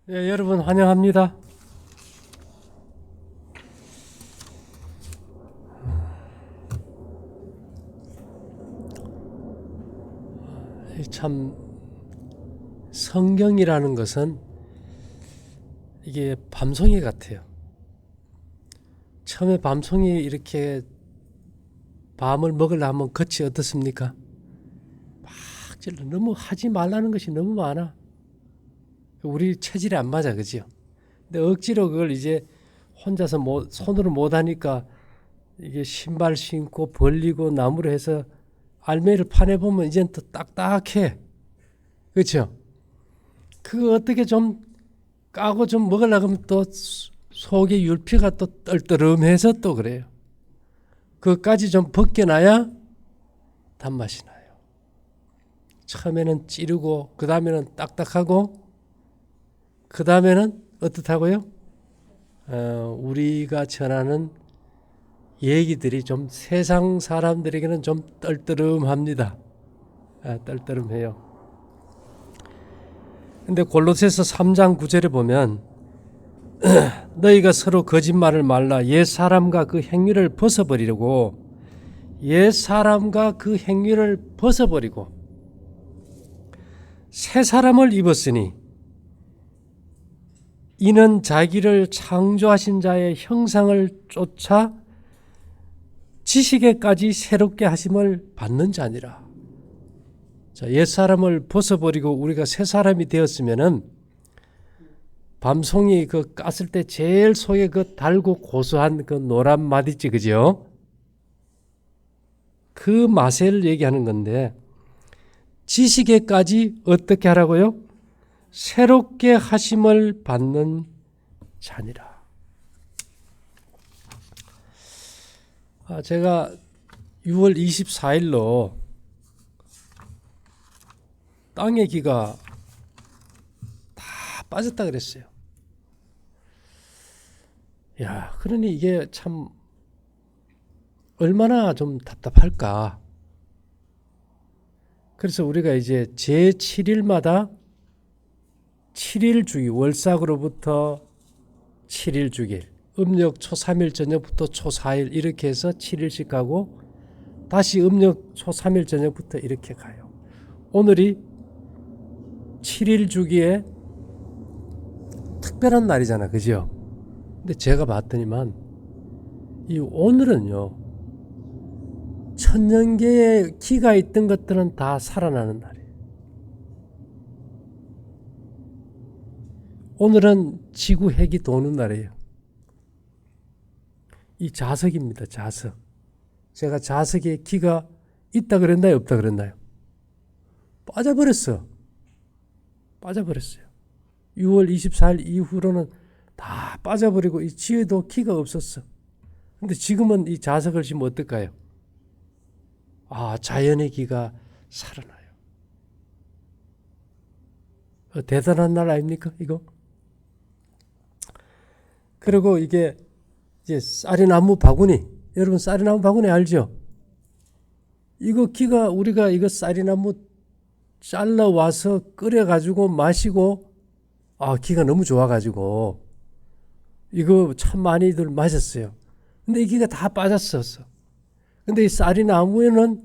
예, 여러분 환영합니다. 참 성경이라는 것은 이게 밤송이 같아요. 처음에 밤송이 이렇게 밤을 먹으려 하면 겉이 어떻습니까? 막 찔러. 너무 하지 말라는 것이 너무 많아. 우리 체질에 안 맞아, 그죠? 근데 억지로 그걸 이제 혼자서 손으로 못 하니까 이게 신발 신고 벌리고 나무로 해서 알맹이를 파내보면 이젠 또 딱딱해. 그렇죠? 그거 어떻게 좀 까고 좀 먹으려고 하면 또 속에 율피가 또 떨떠름해서 또 그래요. 그것까지 좀 벗겨놔야 단맛이 나요. 처음에는 찌르고 그 다음에는 딱딱하고 그 다음에는 어떻다고요? 우리가 전하는 얘기들이 좀 세상 사람들에게는 좀 떨떠름합니다. 떨떠름해요. 근데 골로새서 3장 9절에 보면 너희가 서로 거짓말을 말라 옛 사람과 그 행위를 벗어버리려고 옛 사람과 그 행위를 벗어버리고 새 사람을 입었으니 이는 자기를 창조하신 자의 형상을 쫓아 지식에까지 새롭게 하심을 받는 자니라. 자, 옛 사람을 벗어버리고 우리가 새 사람이 되었으면은 밤송이 그 깠을 때 제일 속에 그 달고 고소한 그 노란 맛 있지, 그죠? 그 맛을 얘기하는 건데 지식에까지 어떻게 하라고요? 새롭게 하심을 받는 자니라. 제가 6월 24일로 땅의 기가 다 빠졌다 그랬어요. 야, 그러니 이게 참 얼마나 좀 답답할까. 그래서 우리가 이제 제7일마다 7일 주기, 월삭으로부터 7일 주길, 음력 초 3일 저녁부터 초 4일 이렇게 해서 7일씩 가고 다시 음력 초 3일 저녁부터 이렇게 가요. 오늘이 7일 주기에 특별한 날이잖아, 그죠? 근데 제가 봤더니만 이 오늘은요 천년계에 기가 있던 것들은 다 살아나는 날이에요. 오늘은 지구 핵이 도는 날이에요. 이 자석입니다. 자석. 제가 자석에 기가 있다 그랬나요? 없다 그랬나요? 빠져버렸어요. 6월 24일 이후로는 다 빠져버리고 이 지에도 기가 없었어. 근데 지금은 이 자석을 지면 어떨까요? 자연의 기가 살아나요. 대단한 날 아닙니까? 이거? 그리고 이게 이제 쌀이나무 바구니. 여러분 쌀이나무 바구니 알죠? 이거 기가 우리가 이거 쌀이나무 잘라와서 끓여가지고 마시고 기가 너무 좋아가지고 이거 참 많이들 마셨어요. 근데 이 기가 다 빠졌었어. 근데 이 쌀이나무에는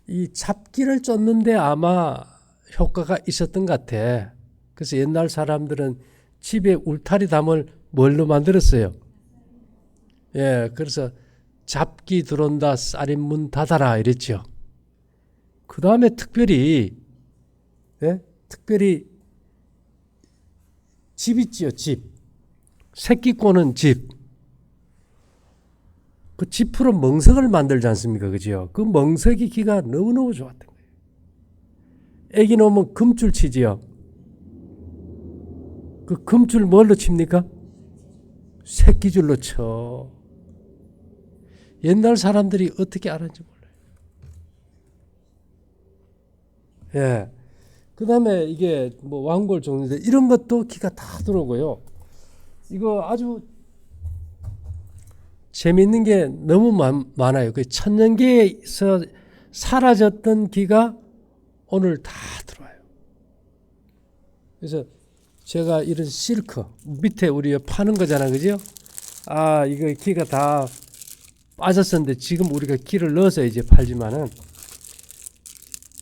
이 잡기를 쫓는데 아마 효과가 있었던 것 같아. 그래서 옛날 사람들은 집에 울타리담을 뭘로 만들었어요? 예, 그래서 잡기 들어온다, 쌀인 문 닫아라 이랬죠. 그 다음에 특별히 집 있지요, 집. 새끼 꼬는 집. 그 지프로 멍석을 만들지 않습니까, 그죠? 그 멍석이 기가 너무너무 좋았던 거예요. 애기 놓으면 금줄 치지요. 그 금줄 뭘로 칩니까? 새끼줄로 쳐. 옛날 사람들이 어떻게 알았는지 몰라요. 예. 그 다음에 이게 뭐 왕골 종류들 이런 것도 기가 다 들어오고요. 이거 아주 재밌는 게 너무 많아요. 그 천년계에서 사라졌던 기가 오늘 다 들어와요. 그래서 제가 이런 실크 밑에 우리 파는 거잖아, 그죠? 아, 이거 기가 다 빠졌었는데 지금 우리가 기를 넣어서 이제 팔지만은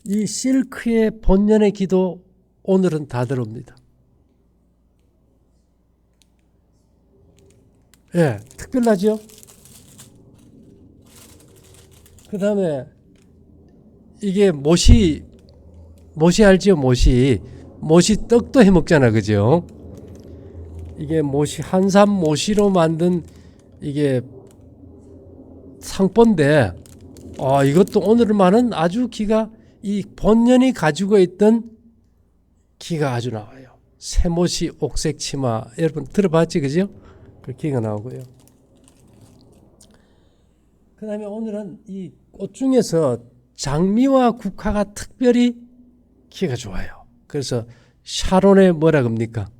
이 실크의 본연의 기도 오늘은 다 들어옵니다. 예, 특별하죠? 그 다음에 이게 모시 알지요? 모시 떡도 해 먹잖아, 그죠? 이게 모시, 한삼 모시로 만든 이게 상포인데, 이것도 오늘만은 아주 기가, 이 본연이 가지고 있던 기가 아주 나와요. 새모시 옥색 치마, 여러분 들어봤지, 그죠? 그 기가 나오고요. 그 다음에 오늘은 이 꽃 중에서 장미와 국화가 특별히 기가 좋아요. 그래서 샤론의 뭐라 그럽니까?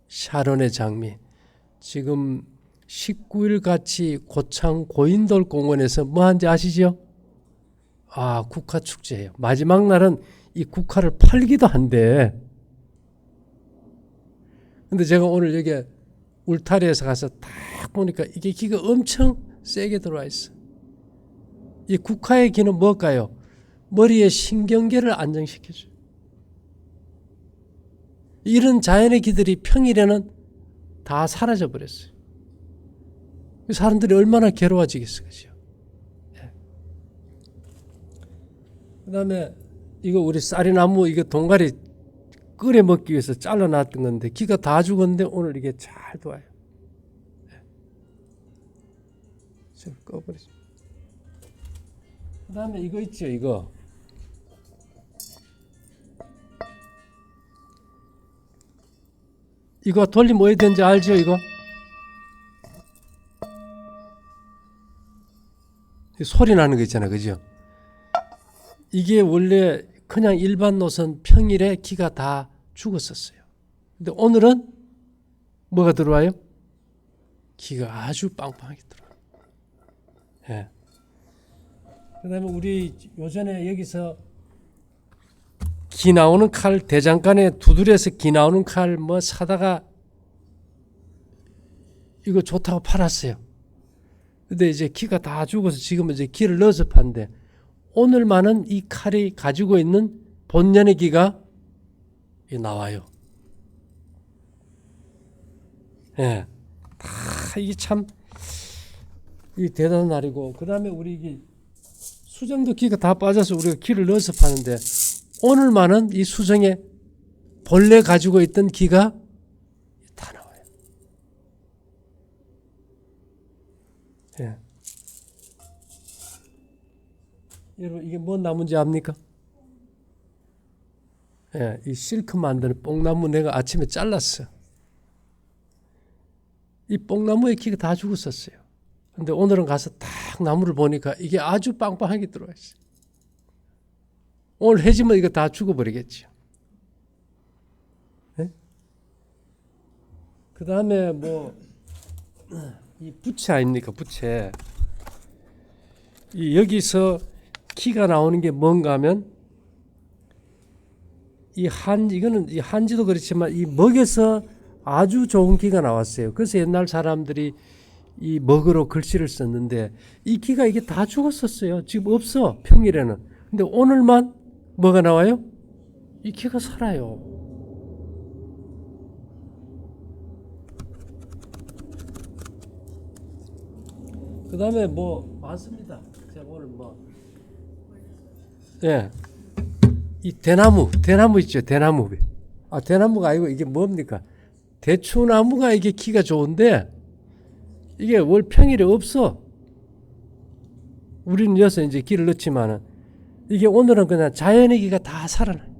샤론의 장미. 지금 19일 같이 고창 고인돌 공원에서 뭐 한지 아시죠? 아, 국화 축제예요. 마지막 날은 이 국화를 팔기도 한데, 근데 제가 오늘 여기 울타리에서 가서 딱 보니까 이게 기가 엄청 세게 들어와 있어. 이 국화의 기는 뭘까요? 머리의 신경계를 안정시켜줘요. 이런 자연의 기들이 평일에는 다 사라져 버렸어요. 사람들이 얼마나 괴로워지겠어, 그죠? 네. 그 다음에 이거 우리 쌀이나무 이거 동가리 끓여 먹기 위해서 잘라놨던 건데 기가 다 죽었는데 오늘 이게 잘 도와요. 네. 지금 꺼버리죠. 그 다음에 이거 있죠, 이거. 이거 돌리면 뭐 해야 되는지 알죠, 이거? 소리 나는 거 있잖아, 그죠? 이게 원래 그냥 일반 노선 평일에 기가 다 죽었었어요. 근데 오늘은 뭐가 들어와요? 기가 아주 빵빵하게 들어와요. 예. 그 다음에 우리 요전에 여기서 기 나오는 칼, 대장간에 두드려서 기 나오는 칼 뭐 사다가 이거 좋다고 팔았어요. 근데 이제 기가 다 죽어서 지금은 이제 기를 넣어서 판대. 오늘만은 이 칼이 가지고 있는 본연의 기가 나와요. 예. 다 이게 참 이 대단한 날이고, 그 다음에 우리 이게 수정도 기가 다 빠져서 우리가 기를 넣어서 파는데 오늘만은 이 수정에 본래 가지고 있던 기가 다 나와요. 예. 여러분 이게 뭔 나무인지 압니까? 예, 이 실크 만드는 뽕나무 내가 아침에 잘랐어. 이 뽕나무의 기가 다 죽었었어요. 근데 오늘은 가서 딱 나무를 보니까 이게 아주 빵빵하게 들어와 있어요. 오늘 해지면 이거 다 죽어버리겠죠. 네? 그 다음에 뭐 이 부채 아닙니까? 부채. 이 여기서 기가 나오는 게 뭔가 하면 이거는 이 한지도 그렇지만 이 먹에서 아주 좋은 기가 나왔어요. 그래서 옛날 사람들이 이 먹으로 글씨를 썼는데 이 기가 이게 다 죽었었어요. 지금 없어, 평일에는. 근데 오늘만 뭐가 나와요? 이 기가 살아요. 그 다음에 뭐 많습니다. 제가 오늘 예, 이 대나무 있죠, 대나무. 아, 대나무가 아니고 이게 뭡니까? 대추나무가 이게 기가 좋은데 이게 월 평일에 없어. 우리는 여기서 이제 기를 넣지만은 이게 오늘은 그냥 자연의 기가 다 살아나요.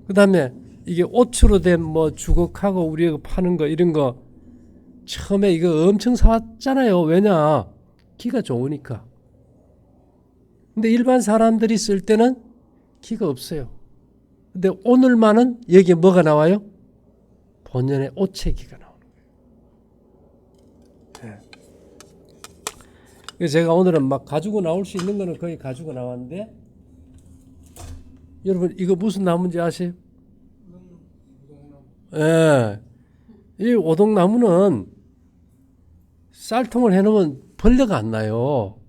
그 다음에 이게 옷으로 된 뭐 주걱하고 우리가 파는 거 이런 거 처음에 이거 엄청 사왔잖아요. 왜냐? 기가 좋으니까. 근데 일반 사람들이 쓸 때는 기가 없어요. 근데 오늘만은 여기에 뭐가 나와요? 본연의 옷의 기가 나오는 거예요. 네. 그래서 제가 오늘은 막 가지고 나올 수 있는 거는 거의 가지고 나왔는데, 여러분 이거 무슨 나무인지 아세요? 예. 이 오동나무는 쌀통을 해놓으면 벌레가 안 나요.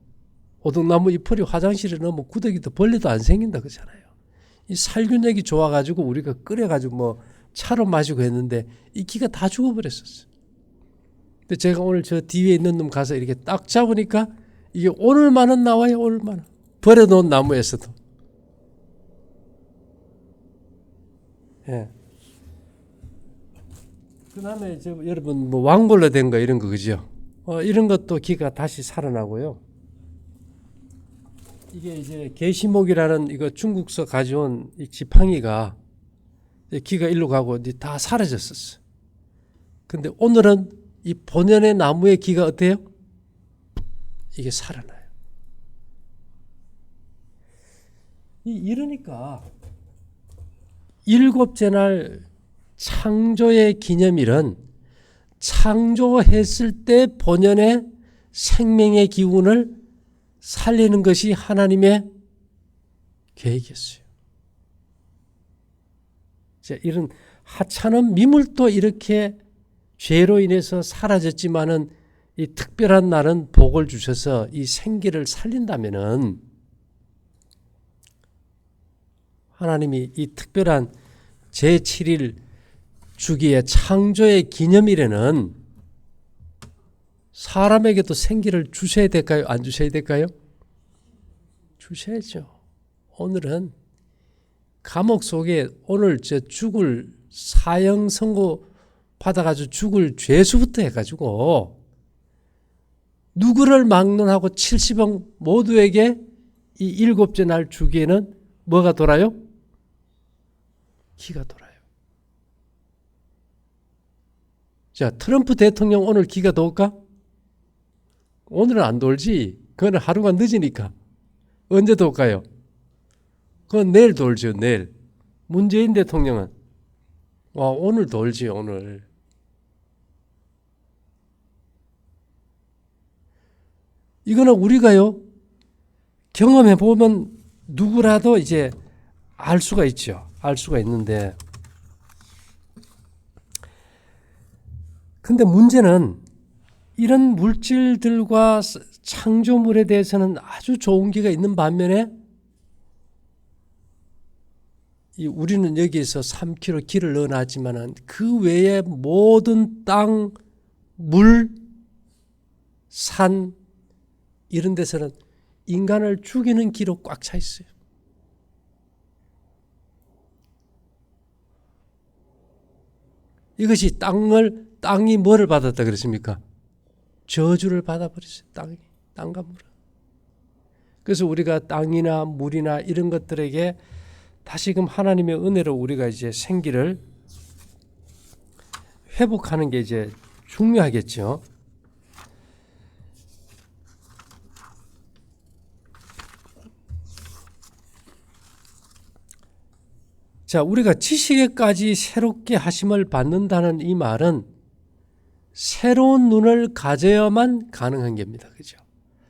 오동나무 잎풀이 화장실에 넣으면 구더기도 벌레도 안 생긴다 그러잖아요. 이 살균력이 좋아가지고 우리가 끓여가지고 뭐 차로 마시고 했는데 이 기가 다 죽어버렸었어요. 근데 제가 오늘 저 뒤에 있는 놈 가서 이렇게 딱 잡으니까 이게 오늘만은 나와요. 오늘만은. 버려놓은 나무에서도. 예. 그 다음에 여러분 뭐 왕벌로 된 거 이런 거 그죠? 이런 것도 기가 다시 살아나고요. 이게 이제 계시목이라는 이거 중국서 가져온 이 지팡이가 기가 일로 가고 이제 다 사라졌었어. 근데 오늘은 이 본연의 나무의 기가 어때요? 이게 살아나요. 이러니까 일곱째 날 창조의 기념일은 창조했을 때 본연의 생명의 기운을 살리는 것이 하나님의 계획이었어요. 자, 이런 하찮은 미물도 이렇게 죄로 인해서 사라졌지만은 이 특별한 날은 복을 주셔서 이 생기를 살린다면은 하나님이 이 특별한 제7일 주기의 창조의 기념일에는 사람에게도 생기를 주셔야 될까요? 안 주셔야 될까요? 주셔야죠. 오늘은 감옥 속에 오늘 죽을 사형 선고 받아가지고 죽을 죄수부터 해가지고 누구를 막론하고 70억 모두에게 이 일곱째 날 주기에는 뭐가 돌아요? 기가 돌아요. 자, 트럼프 대통령 오늘 기가 돌까? 오늘은 안 돌지. 그건 하루가 늦으니까. 언제 돌까요? 그건 내일 돌죠. 내일. 문재인 대통령은 오늘 돌지. 오늘. 이거는 우리가요 경험해 보면 누구라도 이제 알 수가 있죠. 알 수가 있는데, 근데 문제는 이런 물질들과 창조물에 대해서는 아주 좋은 기가 있는 반면에 우리는 여기에서 3kg 기를 넣어놨지만 그 외에 모든 땅, 물, 산 이런 데서는 인간을 죽이는 기로 꽉 차 있어요. 이것이 땅이 뭐를 받았다 그랬습니까? 저주를 받아버렸어요. 땅과 물은. 그래서 우리가 땅이나 물이나 이런 것들에게 다시금 하나님의 은혜로 우리가 이제 생기를 회복하는 게 이제 중요하겠죠. 자, 우리가 지식에까지 새롭게 하심을 받는다는 이 말은 새로운 눈을 가져야만 가능한 겁니다. 그죠?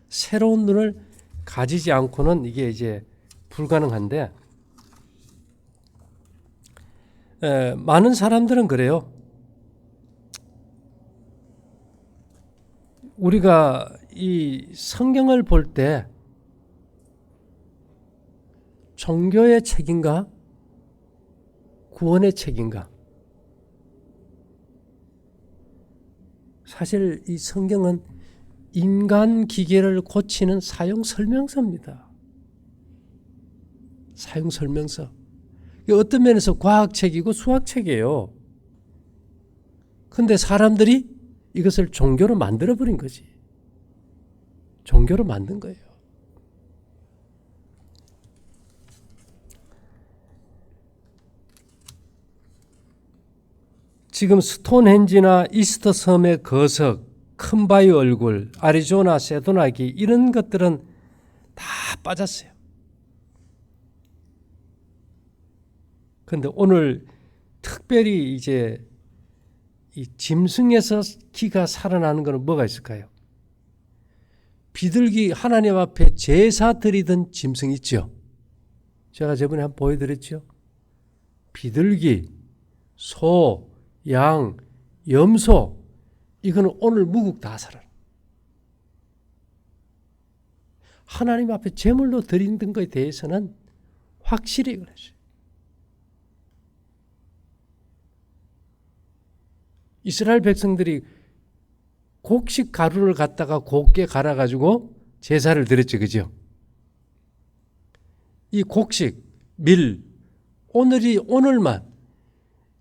새로운 눈을 가지지 않고는 이게 이제 불가능한데, 많은 사람들은 그래요. 우리가 이 성경을 볼 때 종교의 책인가? 구원의 책인가? 사실 이 성경은 인간 기계를 고치는 사용 설명서입니다. 사용 설명서. 어떤 면에서 과학책이고 수학책이에요. 근데 사람들이 이것을 종교로 만들어버린 거지. 종교로 만든 거예요. 지금 스톤헨지나 이스터 섬의 거석, 큰 바위 얼굴, 아리조나 세도나기 이런 것들은 다 빠졌어요. 그런데 오늘 특별히 이제 이 짐승에서 기가 살아나는 것은 뭐가 있을까요? 비둘기 하나님 앞에 제사 드리던 짐승 있죠. 제가 저번에 한번 보여드렸죠. 비둘기, 소, 양, 염소, 이거는 오늘 무국 다 살아라. 하나님 앞에 제물로 드리는 것에 대해서는 확실히 그러죠. 이스라엘 백성들이 곡식 가루를 갖다가 곱게 갈아가지고 제사를 드렸죠. 그죠? 이 곡식, 밀, 오늘만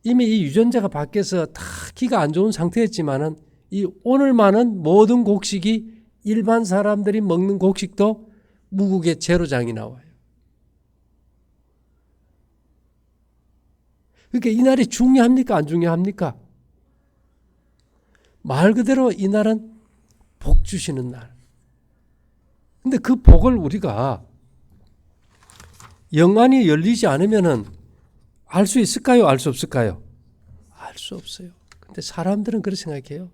이미 이 유전자가 바뀌어서 다 기가 안 좋은 상태였지만은 이 오늘만은 모든 곡식이 일반 사람들이 먹는 곡식도 무국의 제로장이 나와요. 그러니까 이 날이 중요합니까? 안 중요합니까? 말 그대로 이 날은 복 주시는 날. 근데 그 복을 우리가 영안이 열리지 않으면은 알 수 있을까요? 알 수 없을까요? 알 수 없어요. 근데 사람들은 그렇게 생각해요.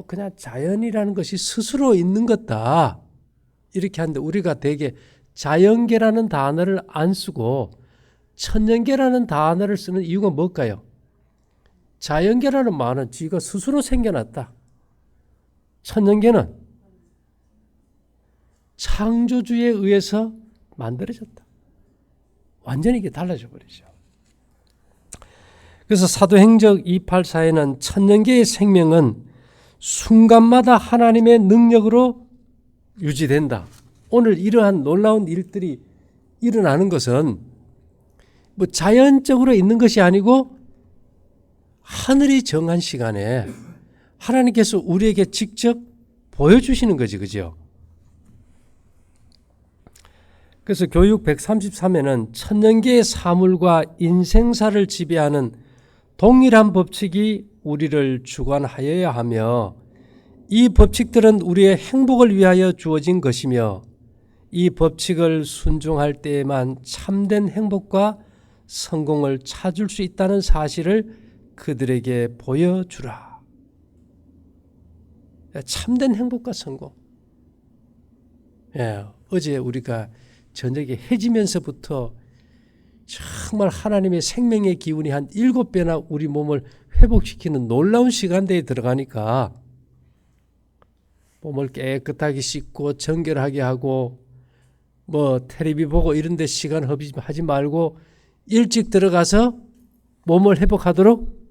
그냥 자연이라는 것이 스스로 있는 것다. 이렇게 하는데 우리가 되게 자연계라는 단어를 안 쓰고 천연계라는 단어를 쓰는 이유가 뭘까요? 자연계라는 말은 지가 스스로 생겨났다. 천연계는 창조주에 의해서 만들어졌다. 완전히 이게 달라져 버리죠. 그래서 사도행적 284에는 천년계의 생명은 순간마다 하나님의 능력으로 유지된다. 오늘 이러한 놀라운 일들이 일어나는 것은 뭐 자연적으로 있는 것이 아니고 하늘이 정한 시간에 하나님께서 우리에게 직접 보여주시는 거지, 그죠? 그래서 교육 133에는 천년계의 사물과 인생사를 지배하는 동일한 법칙이 우리를 주관하여야 하며 이 법칙들은 우리의 행복을 위하여 주어진 것이며 이 법칙을 순종할 때에만 참된 행복과 성공을 찾을 수 있다는 사실을 그들에게 보여주라. 참된 행복과 성공. 어제 우리가 저녁에 해지면서부터 정말 하나님의 생명의 기운이 한 7배나 우리 몸을 회복시키는 놀라운 시간대에 들어가니까 몸을 깨끗하게 씻고 정결하게 하고 뭐 텔레비 보고 이런 데 시간 허비하지 말고 일찍 들어가서 몸을 회복하도록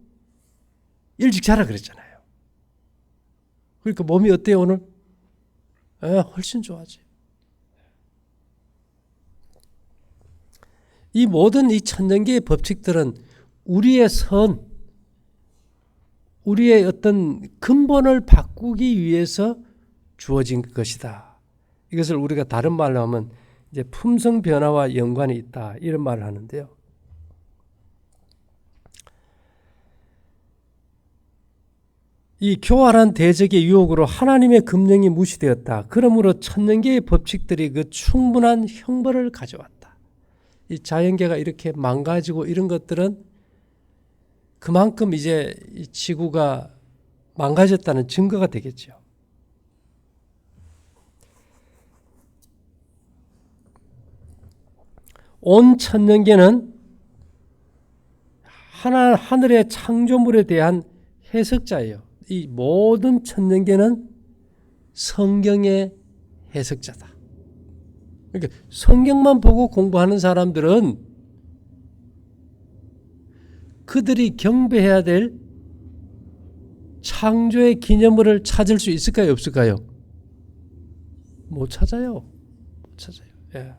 일찍 자라 그랬잖아요. 그러니까 몸이 어때요 오늘? 훨씬 좋아져요. 이 모든 이 천년계의 법칙들은 우리의 우리의 어떤 근본을 바꾸기 위해서 주어진 것이다. 이것을 우리가 다른 말로 하면 이제 품성 변화와 연관이 있다. 이런 말을 하는데요. 이 교활한 대적의 유혹으로 하나님의 금령이 무시되었다. 그러므로 천년계의 법칙들이 그 충분한 형벌을 가져왔다. 이 자연계가 이렇게 망가지고 이런 것들은 그만큼 이제 이 지구가 망가졌다는 증거가 되겠죠. 온 천년계는 하늘의 창조물에 대한 해석자예요. 이 모든 천년계는 성경의 해석자다. 그러니까 성경만 보고 공부하는 사람들은 그들이 경배해야 될 창조의 기념물을 찾을 수 있을까요? 없을까요? 못 찾아요. 못 찾아요. 예.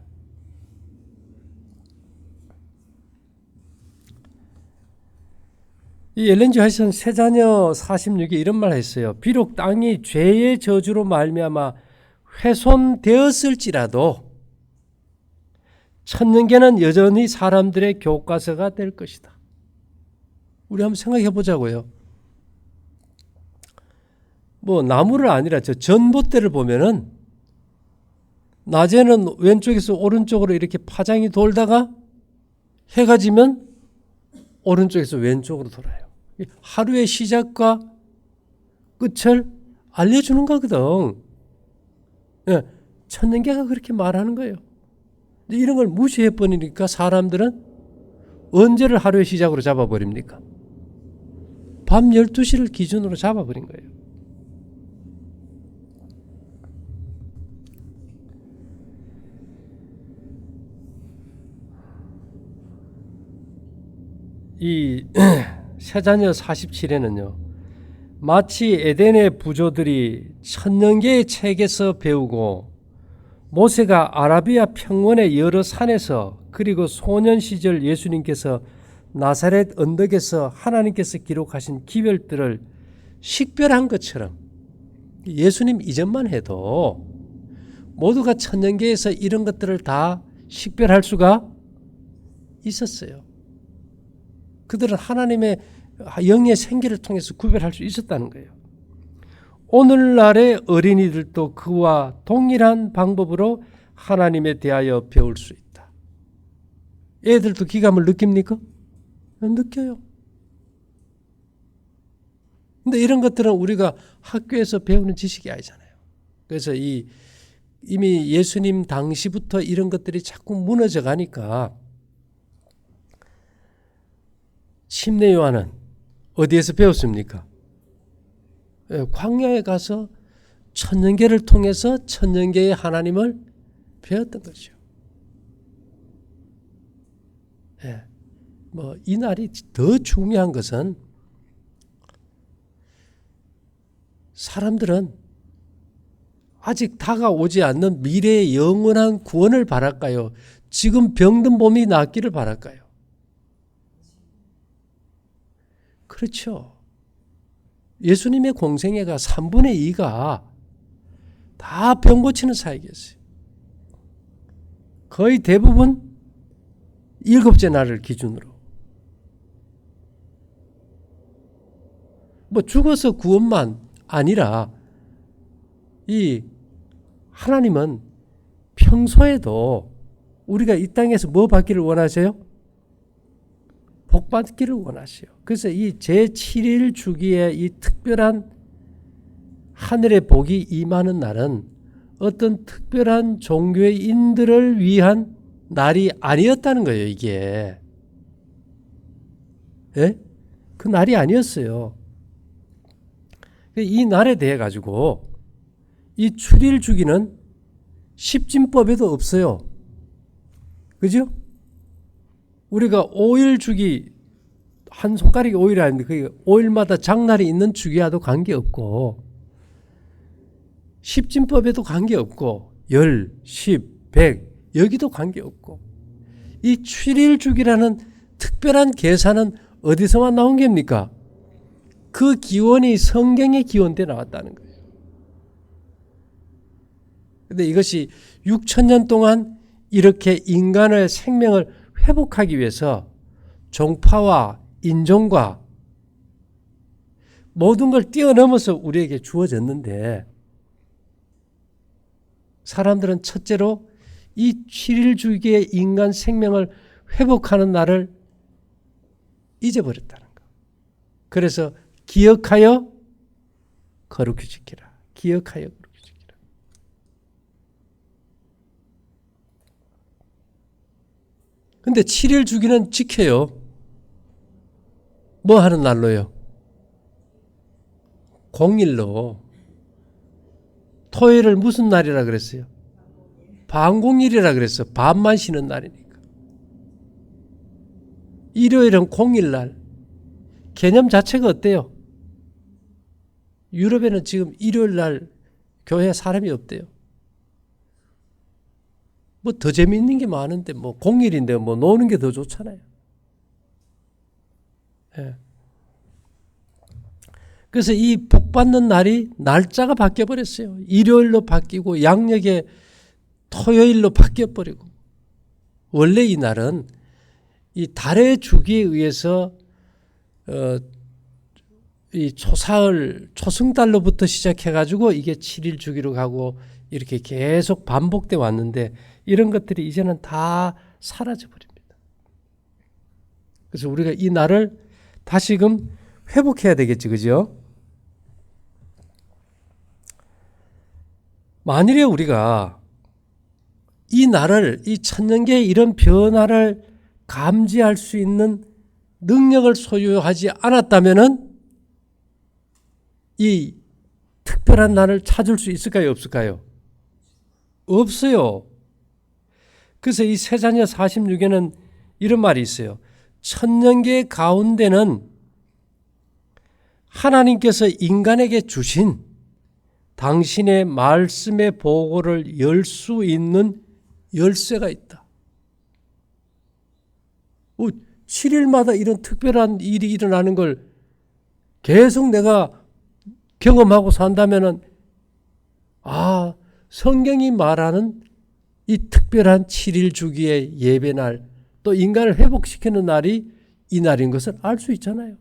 이 엘렌 G 화이트는 세자녀 46에 이런 말을 했어요. 비록 땅이 죄의 저주로 말미암아 훼손되었을지라도 천년계는 여전히 사람들의 교과서가 될 것이다. 우리 한번 생각해 보자고요. 뭐 나무를 아니라 저 전봇대를 보면은 낮에는 왼쪽에서 오른쪽으로 이렇게 파장이 돌다가 해가 지면 오른쪽에서 왼쪽으로 돌아요. 하루의 시작과 끝을 알려주는 거거든. 천년계가 그렇게 말하는 거예요. 이런 걸 무시해버리니까 사람들은 언제를 하루의 시작으로 잡아버립니까? 밤 12시를 기준으로 잡아버린 거예요. 이 세자녀 47회는요. 마치 에덴의 부조들이 천년계의 책에서 배우고 모세가 아라비아 평원의 여러 산에서 그리고 소년 시절 예수님께서 나사렛 언덕에서 하나님께서 기록하신 기별들을 식별한 것처럼 예수님 이전만 해도 모두가 천년계에서 이런 것들을 다 식별할 수가 있었어요. 그들은 하나님의 영의 생기를 통해서 구별할 수 있었다는 거예요. 오늘날의 어린이들도 그와 동일한 방법으로 하나님에 대하여 배울 수 있다. 애들도 기감을 느낍니까? 느껴요. 근데 이런 것들은 우리가 학교에서 배우는 지식이 아니잖아요. 그래서 이미 예수님 당시부터 이런 것들이 자꾸 무너져 가니까 침례 요한은 어디에서 배웠습니까? 광야에 가서 천년계를 통해서 천년계의 하나님을 배웠던 거죠. 이 날이 더 중요한 것은 사람들은 아직 다가오지 않는 미래의 영원한 구원을 바랄까요? 지금 병든 몸이 낫기를 바랄까요? 그렇죠. 예수님의 공생애가 3분의 2가 다 병 고치는 사역이었어요. 거의 대부분 7째 날을 기준으로. 죽어서 구원만 아니라 이 하나님은 평소에도 우리가 이 땅에서 뭐 받기를 원하세요? 복 받기를 원하세요. 그래서 이 제7일 주기에 이 특별한 하늘의 복이 임하는 날은 어떤 특별한 종교인들을 위한 날이 아니었다는 거예요, 이게. 예? 그 날이 아니었어요. 이 날에 대해 가지고 이 7일 주기는 십진법에도 없어요. 그죠? 우리가 5일 주기, 한 손가락이 5일이 아닌데 그게 5일마다 장날이 있는 주기와도 관계없고 십진법에도 관계없고 10, 10, 100 여기도 관계없고 이 7일 주기라는 특별한 계산은 어디서만 나온 겁니까? 그 기원이 성경의 기원대 나왔다는 거예요. 그런데 이것이 6,000년 동안 이렇게 인간의 생명을 회복하기 위해서 종파와 인종과 모든 걸 뛰어넘어서 우리에게 주어졌는데 사람들은 첫째로 이 7일 주기의 인간 생명을 회복하는 날을 잊어버렸다는 거. 그래서 기억하여 거룩히 지키라. 기억하여 거룩히 지키라. 근데 7일 주기는 지켜요. 뭐 하는 날로요? 공일로. 토요일을 무슨 날이라 그랬어요? 반공일이라 그랬어요. 밤만 쉬는 날이니까. 일요일은 공일날. 개념 자체가 어때요? 유럽에는 지금 일요일날 교회 사람이 없대요. 더 재미있는 게 많은데 공일인데 노는 게 더 좋잖아요. 예. 그래서 이 복받는 날이 날짜가 바뀌어버렸어요. 일요일로 바뀌고 양력의 토요일로 바뀌어버리고 원래 이 날은 이 달의 주기에 의해서 이 초사흘 초승달로부터 시작해가지고 이게 7일 주기로 가고 이렇게 계속 반복돼 왔는데 이런 것들이 이제는 다 사라져 버립니다. 그래서 우리가 이 날을 다시금 회복해야 되겠지, 그죠? 만일에 우리가 이 날을, 이 천년계의 이런 변화를 감지할 수 있는 능력을 소유하지 않았다면은 이 특별한 날을 찾을 수 있을까요? 없을까요? 없어요. 그래서 이 세자녀 46에는 이런 말이 있어요. 천년계 가운데는 하나님께서 인간에게 주신 당신의 말씀의 보고를 열 수 있는 열쇠가 있다. 7일마다 이런 특별한 일이 일어나는 걸 계속 내가 경험하고 산다면은, 성경이 말하는 이 특별한 7일 주기의 예배날, 또 인간을 회복시키는 날이 이 날인 것을 알 수 있잖아요.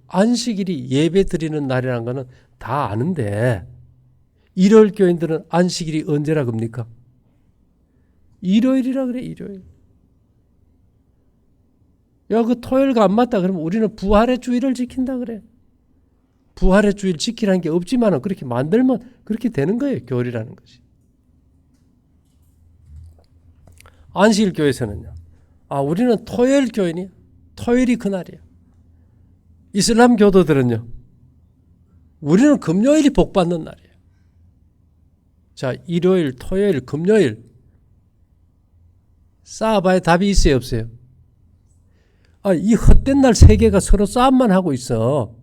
안식일이 예배 드리는 날이라는 거는 다 아는데, 일요일 교인들은 안식일이 언제라 겁니까? 일요일이라 그래, 일요일. 야, 그 토요일가 안 맞다 그러면 우리는 부활의 주일을 지킨다 그래. 부활의 주일 지키라는 게 없지만 그렇게 만들면 그렇게 되는 거예요, 교리라는 것이. 안식일 교회에서는요, 우리는 토요일 교인이야. 토요일이 그날이야. 이슬람 교도들은요, 우리는 금요일이 복 받는 날이에요. 자, 일요일, 토요일, 금요일 쌓아봐야 답이 있어요, 없어요? 이 헛된 날 세 개가 서로 싸움만 하고 있어.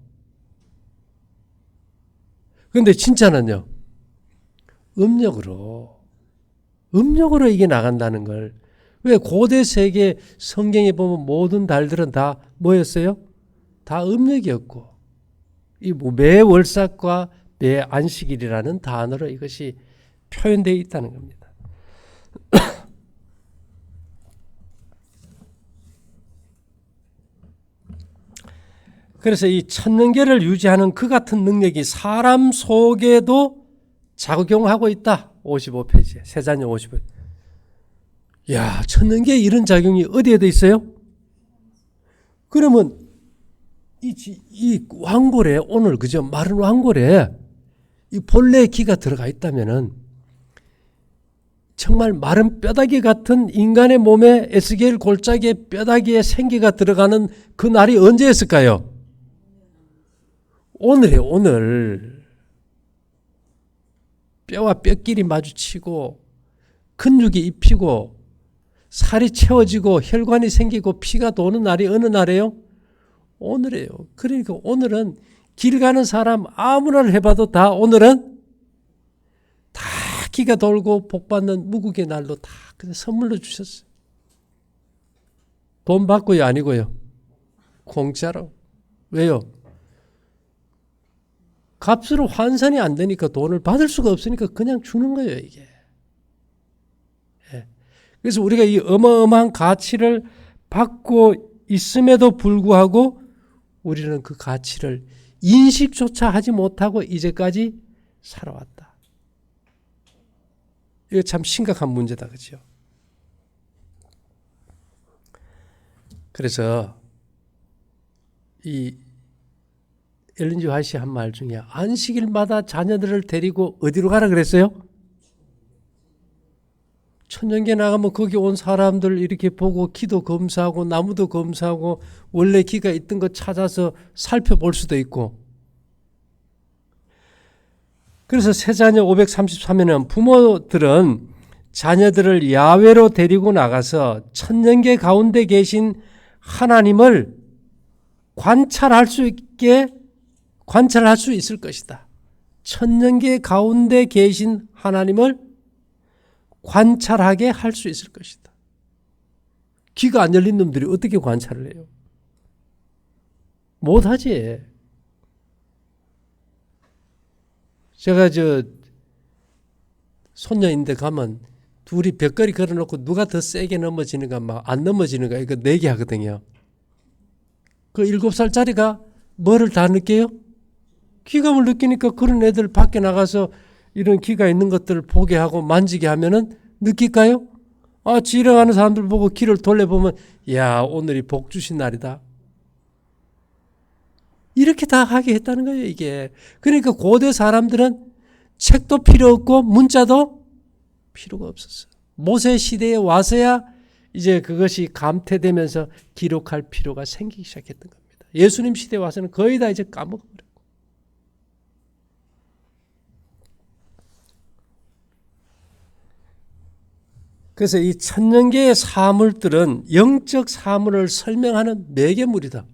근데 진짜는요, 음력으로 이게 나간다는 걸. 왜 고대 세계 성경에 보면 모든 달들은 다 뭐였어요? 다 음력이었고, 이 매월삭과 매안식일이라는 단어로 이것이 표현되어 있다는 겁니다. 그래서 이 천년계를 유지하는 그 같은 능력이 사람 속에도 작용하고 있다. 55페이지에 세자녀 55. 야, 천년계에 이런 작용이 어디에도 있어요? 그러면 이 왕골에 오늘 그저 마른 왕골에 이 본래의 기가 들어가 있다면은 정말 마른 뼈다귀 같은 인간의 몸에 에스겔 골짜기의 뼈다귀에 생기가 들어가는 그 날이 언제였을까요? 오늘이에요, 오늘. 뼈와 뼈끼리 마주치고 근육이 입히고 살이 채워지고 혈관이 생기고 피가 도는 날이 어느 날이에요? 오늘이에요. 그러니까 오늘은 길 가는 사람 아무나를 해봐도 다 오늘은 다 기가 돌고 복받는 무국의 날로 다 그냥 선물로 주셨어요. 돈 받고요, 아니고요? 공짜로. 왜요? 값으로 환산이 안 되니까 돈을 받을 수가 없으니까 그냥 주는 거예요, 이게. 그래서 우리가 이 어마어마한 가치를 받고 있음에도 불구하고 우리는 그 가치를 인식조차 하지 못하고 이제까지 살아왔다. 이거 참 심각한 문제다, 그렇죠? 그래서 이 엘렌 G 화이트가 한 말 중에 안식일마다 자녀들을 데리고 어디로 가라 그랬어요? 천년계 나가면 거기 온 사람들 이렇게 보고 기도 검사하고 나무도 검사하고 원래 기가 있던 거 찾아서 살펴볼 수도 있고. 그래서 세자녀 533에는 부모들은 자녀들을 야외로 데리고 나가서 천년계 가운데 계신 하나님을 관찰할 수 있을 것이다. 천년계 가운데 계신 하나님을 관찰하게 할 수 있을 것이다. 귀가 안 열린 놈들이 어떻게 관찰을 해요? 못하지. 제가 손녀인데 가면 둘이 벽걸이 걸어놓고 누가 더 세게 넘어지는가 막 안 넘어지는가 이거 내기 하거든요. 그 7살짜리가 뭐를 다 느껴요? 귀감을 느끼니까 그런 애들 밖에 나가서 이런 기가 있는 것들을 보게 하고 만지게 하면은 느낄까요? 지나가는 사람들 보고 귀를 돌려보면 야, 오늘이 복 주신 날이다. 이렇게 다 하게 했다는 거예요, 이게. 그러니까 고대 사람들은 책도 필요 없고 문자도 필요가 없었어요. 모세 시대에 와서야 이제 그것이 감퇴되면서 기록할 필요가 생기기 시작했던 겁니다. 예수님 시대에 와서는 거의 다 이제 까먹어버려요. 그래서 이 천년계의 사물들은 영적 사물을 설명하는 매개물이다.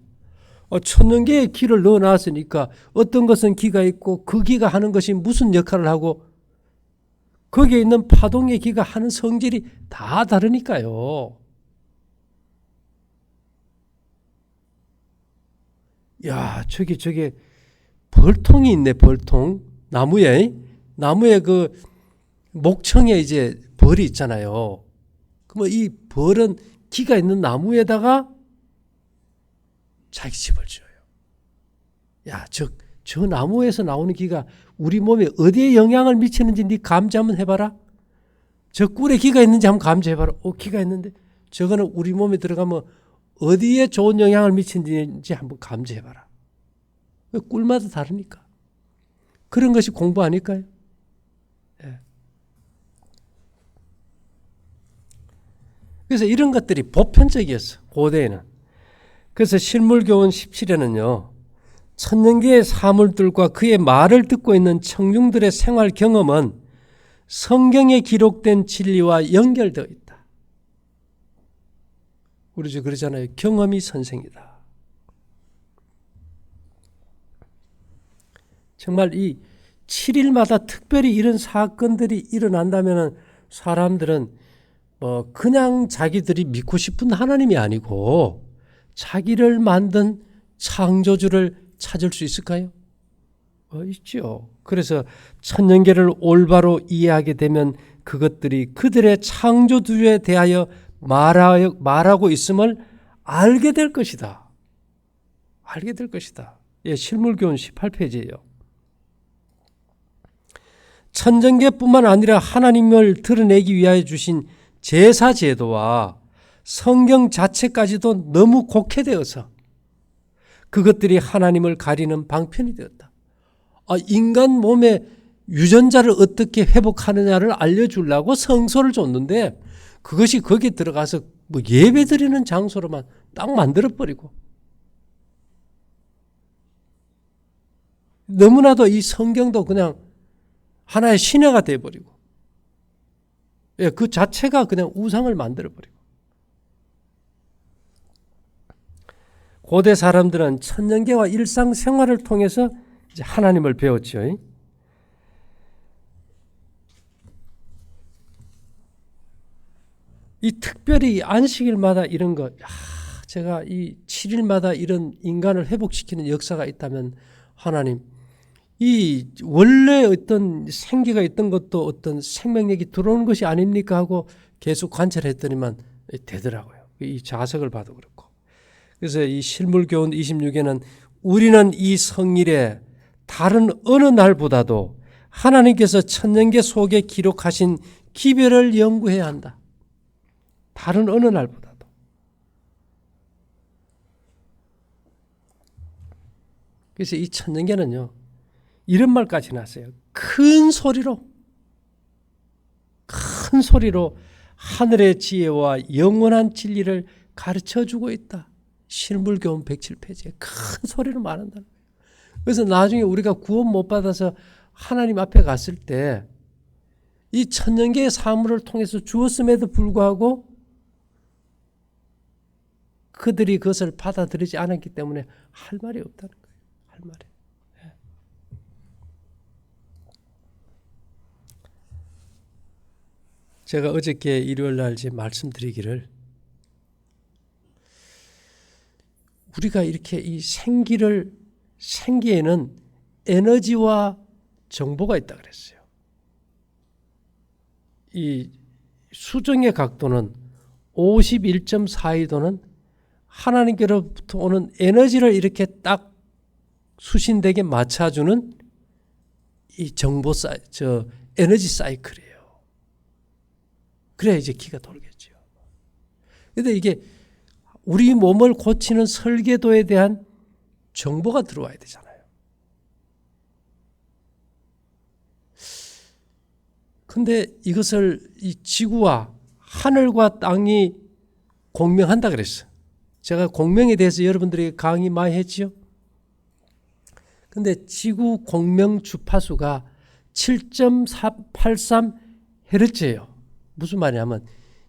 천년계에 기를 넣어놨으니까 어떤 것은 기가 있고 그 기가 하는 것이 무슨 역할을 하고 거기에 있는 파동의 기가 하는 성질이 다 다르니까요. 야, 저게 벌통이 있네, 벌통. 나무에 그 목청에 이제 벌이 있잖아요. 그러면 이 벌은 기가 있는 나무에다가 자기 집을 지어요. 야, 저 나무에서 나오는 기가 우리 몸에 어디에 영향을 미치는지 네 감지 한번 해봐라. 저 꿀에 기가 있는지 한번 감지해봐라. 기가 있는데 저거는 우리 몸에 들어가면 어디에 좋은 영향을 미치는지 한번 감지해봐라. 꿀마다 다르니까. 그런 것이 공부 아닐까요? 예. 그래서 이런 것들이 보편적이었어. 고대에는. 그래서 실물교훈 17에는요. 천년계의 사물들과 그의 말을 듣고 있는 청중들의 생활 경험은 성경에 기록된 진리와 연결되어 있다. 우리 그러잖아요. 경험이 선생이다. 정말 이 7일마다 특별히 이런 사건들이 일어난다면 사람들은 그냥 자기들이 믿고 싶은 하나님이 아니고 자기를 만든 창조주를 찾을 수 있을까요? 있죠. 그래서 천년계를 올바로 이해하게 되면 그것들이 그들의 창조주에 대하여 말하고 있음을 알게 될 것이다. 알게 될 것이다. 예, 실물교훈 18페이지예요. 천년계뿐만 아니라 하나님을 드러내기 위하여 주신 제사 제도와 성경 자체까지도 너무 곡해되어서 그것들이 하나님을 가리는 방편이 되었다. 인간 몸의 유전자를 어떻게 회복하느냐를 알려주려고 성소를 줬는데 그것이 거기에 들어가서 예배 드리는 장소로만 딱 만들어버리고 너무나도 이 성경도 그냥 하나의 신화가 되어버리고 그 자체가 그냥 우상을 만들어버리고 고대 사람들은 천년계와 일상생활을 통해서 이제 하나님을 배웠죠. 이 특별히 안식일마다 이런 것, 제가 이 7일마다 이런 인간을 회복시키는 역사가 있다면 하나님, 이 원래 어떤 생기가 있던 것도 어떤 생명력이 들어오는 것이 아닙니까 하고 계속 관찰했더니만 되더라고요. 이 자석을 봐도 그렇고. 그래서 이 실물교훈 26에는 우리는 이 성일에 다른 어느 날보다도 하나님께서 천년계 속에 기록하신 기별을 연구해야 한다. 다른 어느 날보다도. 그래서 이 천년계는요. 이런 말까지 났어요. 큰 소리로 하늘의 지혜와 영원한 진리를 가르쳐주고 있다. 실물교훈 107페이지에 큰 소리로 말한다는 거예요. 그래서 나중에 우리가 구원 못 받아서 하나님 앞에 갔을 때 이 천년계의 사물을 통해서 주었음에도 불구하고 그들이 그것을 받아들이지 않았기 때문에 할 말이 없다는 거예요. 할 말이. 제가 어저께 일요일 날 말씀드리기를 우리가 이렇게 이 생기에는 에너지와 정보가 있다 그랬어요. 이 수정의 각도는 51.42도는 하나님께로부터 오는 에너지를 이렇게 딱 수신되게 맞춰주는 이 에너지 사이클이에요. 그래야 이제 기가 돌겠죠. 그런데 이게 우리 몸을 고치는 설계도에 대한 정보가 들어와야 되잖아요. 근데 이것을 이 지구와 하늘과 땅이 공명한다 그랬어. 제가 공명에 대해서 여러분들에게 강의 많이 했지요. 근데 지구 공명 주파수가 7.83Hz예요. 무슨 말이냐면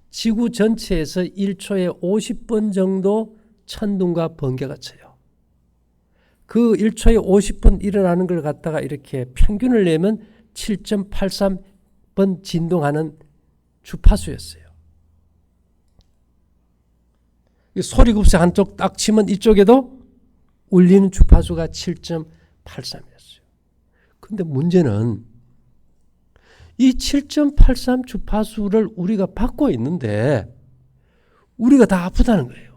지구 전체에서 1초에 50번 정도 천둥과 번개가 쳐요. 그 1초에 50번 일어나는 걸 갖다가 이렇게 평균을 내면 7.83번 진동하는 주파수였어요. 소리급세 한쪽 딱 치면 이쪽에도 울리는 주파수가 7.83이었어요. 근데 문제는 이 7.83 주파수를 우리가 받고 있는데 우리가 다 아프다는 거예요.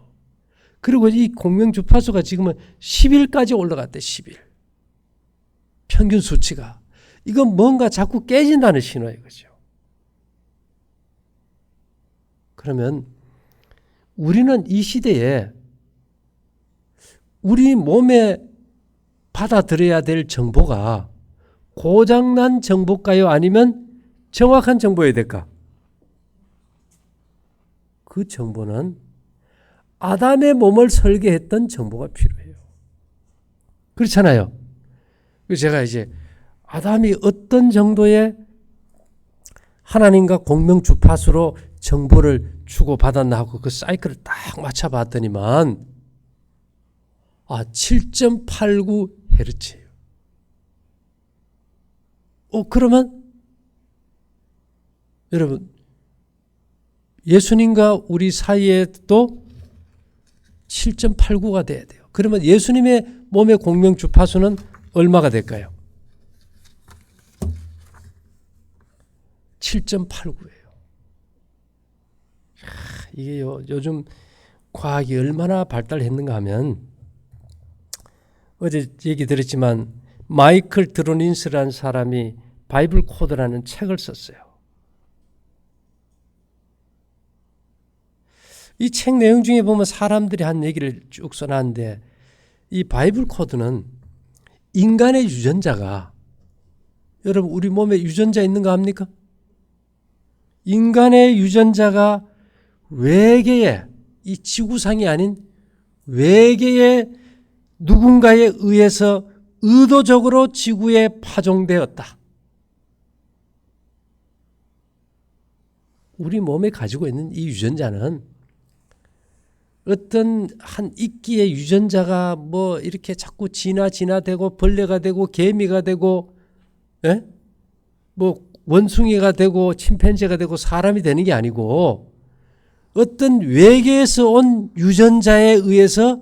그리고 이 공명 주파수가 지금은 10일까지 올라갔대. 10일. 평균 수치가. 이건 뭔가 자꾸 깨진다는 신호예요. 그죠? 그러면 우리는 이 시대에 우리 몸에 받아들여야 될 정보가 고장난 정보일까요? 아니면 정확한 정보여야 될까? 그 정보는 아담의 몸을 설계했던 정보가 필요해요. 그렇잖아요. 그래서 제가 이제 아담이 어떤 정도의 하나님과 공명 주파수로 정보를 주고받았나 하고 그 사이클을 딱 맞춰봤더니만 7.89Hz예요. 그러면 여러분 예수님과 우리 사이에도 7.89가 돼야 돼요. 그러면 예수님의 몸의 공명 주파수는 얼마가 될까요? 7.89예요. 이게 요즘 과학이 얼마나 발달했는가 하면 어제 얘기 드렸지만 마이클 드로닌스라는 사람이 바이블 코드라는 책을 썼어요. 이 책 내용 중에 보면 사람들이 한 얘기를 쭉 써놨는데 이 바이블 코드는 인간의 유전자가 여러분 우리 몸에 유전자 있는 거 압니까? 인간의 유전자가 외계에 이 지구상이 아닌 외계의 누군가에 의해서 의도적으로 지구에 파종되었다. 우리 몸에 가지고 있는 이 유전자는 어떤 한 이끼의 유전자가 뭐 이렇게 자꾸 진화되고 벌레가 되고 개미가 되고 뭐 원숭이가 되고 침팬지가 되고 사람이 되는 게 아니고 어떤 외계에서 온 유전자에 의해서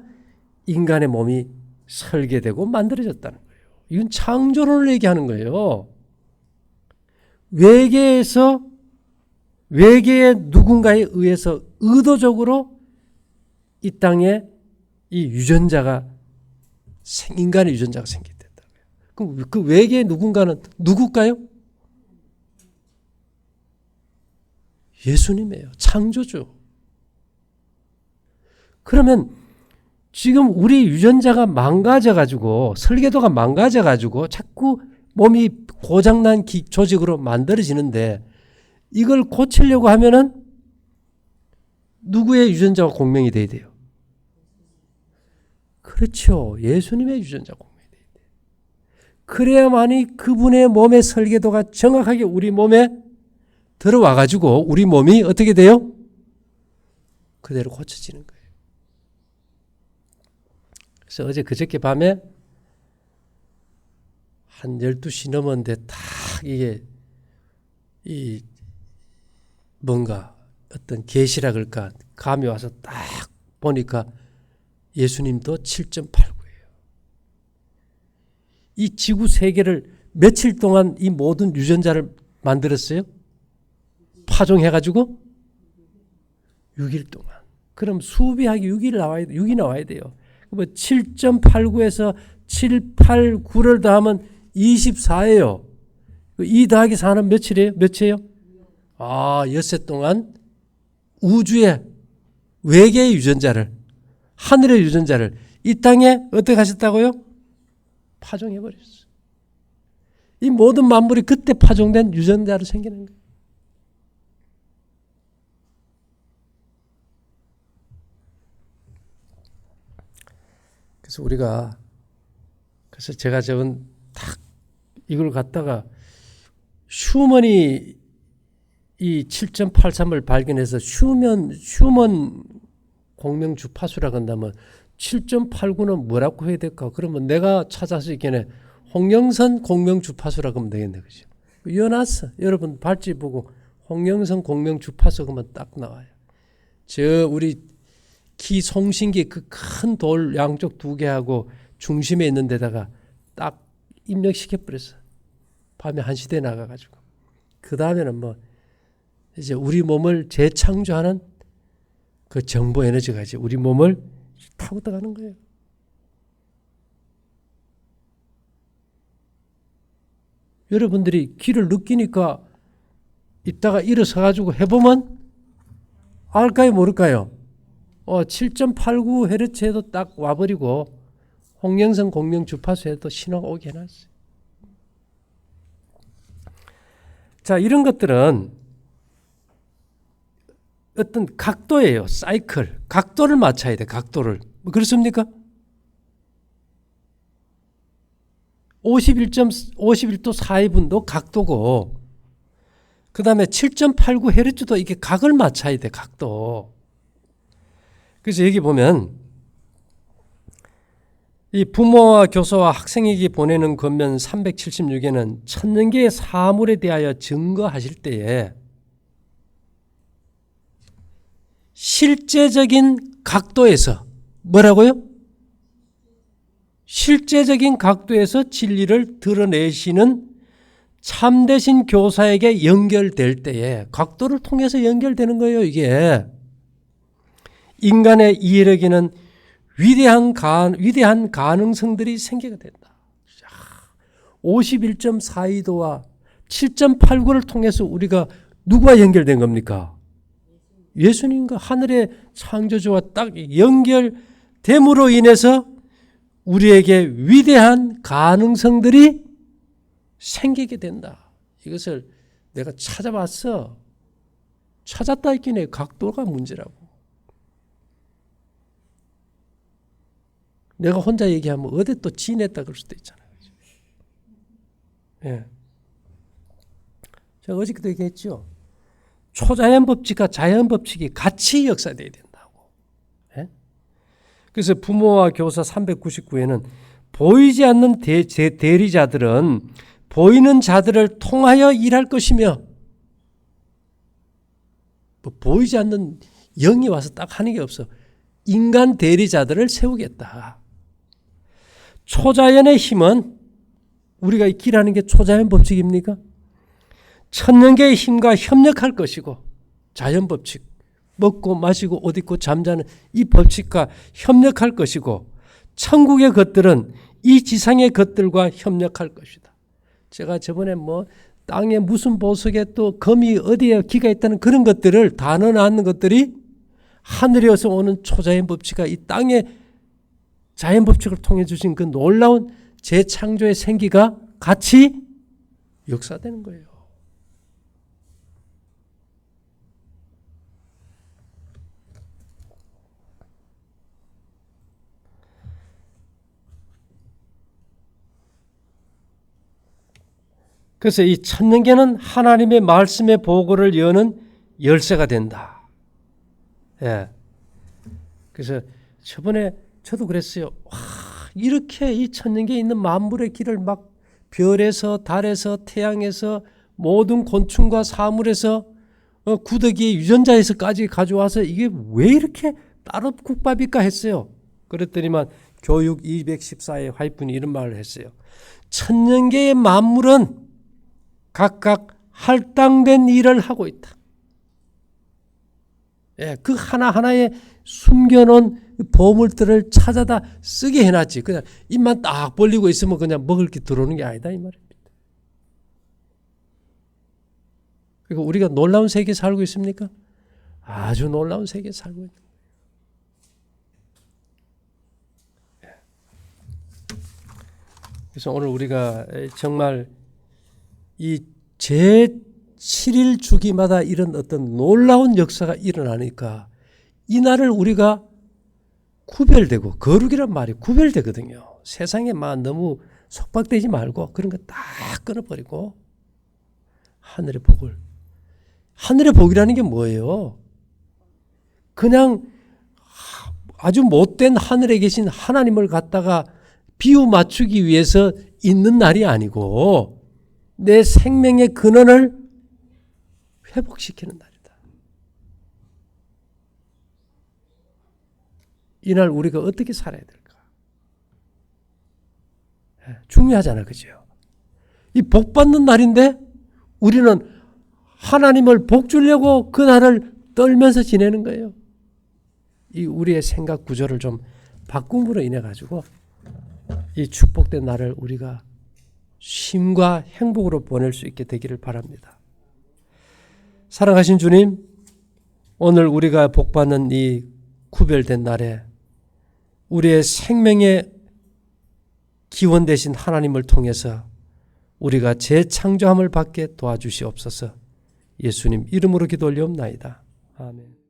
인간의 몸이 설계되고 만들어졌다는 거예요. 이건 창조론을 얘기하는 거예요. 외계의 누군가에 의해서 의도적으로 이 땅에 이 유전자가 인간의 유전자가 생겼다. 그럼 그 외계의 누군가는 누굴까요? 예수님이에요. 창조주. 그러면 지금 우리 유전자가 망가져가지고 설계도가 망가져가지고 자꾸 몸이 고장난 조직으로 만들어지는데 이걸 고치려고 하면은 누구의 유전자가 공명이 돼야 돼요? 그렇죠. 예수님의 유전자 공명이 돼야 돼요. 그래야만이 그분의 몸의 설계도가 정확하게 우리 몸에 들어와가지고 우리 몸이 어떻게 돼요? 그대로 고쳐지는 거예요. 그래서 어제 그저께 밤에 한 12시 넘었는데 딱 이게 뭔가 어떤 계시라 그럴까 감이 와서 딱 보니까 예수님도 7.89예요. 이 지구 세계를 며칠 동안 이 모든 유전자를 만들었어요? 파종해가지고 6일 동안. 그럼 수비하기 6이 나와야 돼요. 7.89에서 789를 더하면 24예요. 2 더하기 4는 몇이에요? 엿새 동안 우주의 외계의 유전자를 하늘의 유전자를 이 땅에 어떻게 하셨다고요? 파종해버렸어요. 이 모든 만물이 그때 파종된 유전자로 생기는 거예요. 그래서 우리가 그래서 제가 적은 딱 이걸 갖다가 슈먼이 이 7.83을 발견해서 슈먼 공명 주파수라고 한다면 7.89는 뭐라고 해야 될까? 그러면 내가 찾아서 있겠네. 홍영선 공명 주파수라고 하면 되겠네. 그죠? 이어놨어. 여러분 발찌 보고 홍영선 공명 주파수 그러면 딱 나와요. 저 우리 키 송신기 그 큰 돌 양쪽 두 개하고 중심에 있는 데다가 딱 입력시켜버렸어. 밤에 1시대에 나가가지고. 그 다음에는 뭐 이제 우리 몸을 재창조하는 그 정보 에너지가 이제 우리 몸을 타고 들어가는 거예요. 여러분들이 기를 느끼니까 이따가 일어서가지고 해보면 알까요 모를까요? 7.89Hz에도 딱 와버리고 홍영선 공명 주파수에도 신호가 오게 해놨어요. 자, 이런 것들은 어떤 각도예요. 사이클. 각도를 맞춰야 돼. 각도를. 그렇습니까? 51도 42분도 각도고 그 다음에 7.89Hz도 이게 각을 맞춰야 돼. 각도. 그래서 여기 보면 이 부모와 교사와 학생에게 보내는 권면 376에는 천년계의 사물에 대하여 증거하실 때에 실제적인 각도에서 뭐라고요? 실제적인 각도에서 진리를 드러내시는 참되신 교사에게 연결될 때에 각도를 통해서 연결되는 거예요. 이게 인간의 이해력에는 위대한 가능성들이 생기게 된다. 51.42도와 7.89를 통해서 우리가 누구와 연결된 겁니까? 예수님과 하늘의 창조주와 딱 연결됨으로 인해서 우리에게 위대한 가능성들이 생기게 된다. 이것을 내가 찾아봤어. 찾았다 했긴 해. 각도가 문제라고. 내가 혼자 얘기하면 어디 또 지냈다 그럴 수도 있잖아요. 예. 제가 어저께도 얘기했죠. 초자연 법칙과 자연 법칙이 같이 역사돼야 된다고. 예? 그래서 부모와 교사 399에는 보이지 않는 대리자들은 보이는 자들을 통하여 일할 것이며 뭐 보이지 않는 영이 와서 딱 하는 게 없어. 인간 대리자들을 세우겠다. 초자연의 힘은 우리가 길하는 게 초자연 법칙입니까? 천년계의 힘과 협력할 것이고 자연 법칙 먹고 마시고 옷 입고 잠자는 이 법칙과 협력할 것이고 천국의 것들은 이 지상의 것들과 협력할 것이다. 제가 저번에 뭐 땅에 무슨 보석에 또 금이 어디에 기가 있다는 그런 것들을 다 넣어놨는 것들이 하늘에서 오는 초자연 법칙과 이 땅의 자연 법칙을 통해 주신 그 놀라운 재창조의 생기가 같이 역사되는 거예요. 그래서 이 천년계는 하나님의 말씀의 보고를 여는 열쇠가 된다. 예. 그래서 저번에 저도 그랬어요. 와, 이렇게 이 천년계에 있는 만물의 길을 막 별에서 달에서 태양에서 모든 곤충과 사물에서 구더기의 유전자에서까지 가져와서 이게 왜 이렇게 따로 국밥일까 했어요. 그랬더니만 교육 214의 화이분이 이런 말을 했어요. 천년계의 만물은 각각 할당된 일을 하고 있다. 예, 그 하나하나에 숨겨놓은 보물들을 찾아다 쓰게 해놨지. 그냥 입만 딱 벌리고 있으면 그냥 먹을 게 들어오는 게 아니다 이 말입니다. 그리고 우리가 놀라운 세계에 살고 있습니까? 아주 놀라운 세계에 살고 있는 거예요. 그래서 오늘 우리가 정말 이 제7일 주기마다 이런 어떤 놀라운 역사가 일어나니까 이 날을 우리가 구별되고, 거룩이란 말이 구별되거든요. 세상에 막 너무 속박되지 말고 그런 거 다 끊어버리고 하늘의 복을. 하늘의 복이라는 게 뭐예요? 그냥 아주 못된 하늘에 계신 하나님을 갖다가 비유 맞추기 위해서 있는 날이 아니고 내 생명의 근원을 회복시키는 날이다. 이날 우리가 어떻게 살아야 될까? 중요하잖아, 그죠? 이 복 받는 날인데 우리는 하나님을 복 주려고 그 날을 떨면서 지내는 거예요. 이 우리의 생각 구조를 좀 바꿈으로 인해 가지고 이 축복된 날을 우리가 쉼과 행복으로 보낼 수 있게 되기를 바랍니다. 사랑하신 주님, 오늘 우리가 복받는 이 구별된 날에 우리의 생명의 기원 되신 하나님을 통해서 우리가 재창조함을 받게 도와주시옵소서. 예수님 이름으로 기도 올리옵나이다. 아멘.